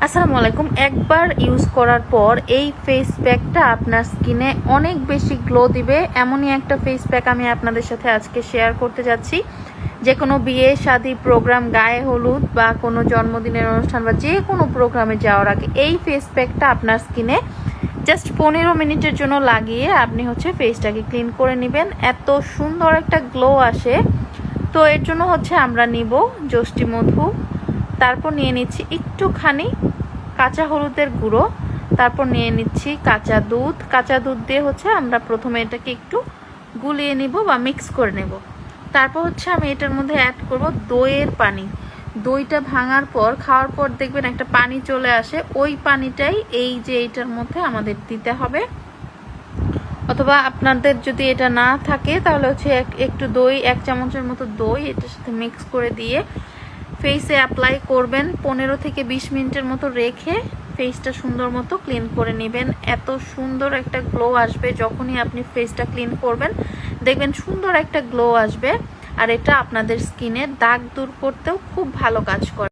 আসসালামু আলাইকুম। একবার ইউজ করার পর এই ফেস প্যাকটা আপনার স্কিনে অনেক বেশি গ্লো দিবে। এমনই একটা ফেস প্যাক আমি আপনাদের সাথে আজকে শেয়ার করতে যাচ্ছি। যে কোনো বিয়ে শাদী প্রোগ্রাম, গায়ে হলুদ বা কোনো জন্মদিনের অনুষ্ঠান বা যে কোনো প্রোগ্রামে যাওয়ার আগে এই ফেস প্যাকটা আপনার স্কিনে জাস্ট 15 মিনিটের জন্য লাগিয়ে আপনি ফেসটাকে ক্লিন করে নেবেন। এত সুন্দর একটা গ্লো আসে। তো এর জন্য আমরা নিব যষ্টি মধু, তারপর নিয়ে নিচ্ছি একটুখানি কাঁচা হলুদের গুঁড়ো, তারপর নিয়ে নিচ্ছি কাঁচা দুধ দিয়ে আমরা প্রথমে এটাকে একটু গুলিয়ে নিব বা মিক্স করে নেব। তারপর আমি এটার মধ্যে অ্যাড করব দইয়ের পানি। দইটা ভাঙার পর খাওয়ার পর দেখবেন একটা পানি চলে আসে, ওই পানিটাই এইটার মধ্যে আমাদের দিতে হবে। অথবা আপনাদের যদি এটা না থাকে তাহলে একটু দই, 1 চামচের মতো দই এটার সাথে মিক্স করে দিয়ে ফেসে অ্যাপ্লাই করবেন। 15 থেকে 20 মিনিটের মতো রেখে ফেসটা সুন্দর মতো ক্লিন করে নেবেন। এত সুন্দর একটা গ্লো আসবে যখনই আপনি ফেসটা ক্লিন করবেন, দেখবেন সুন্দর একটা গ্লো আসবে। আর এটা আপনাদের স্কিনের দাগ দূর করতেও খুব ভালো কাজ করে।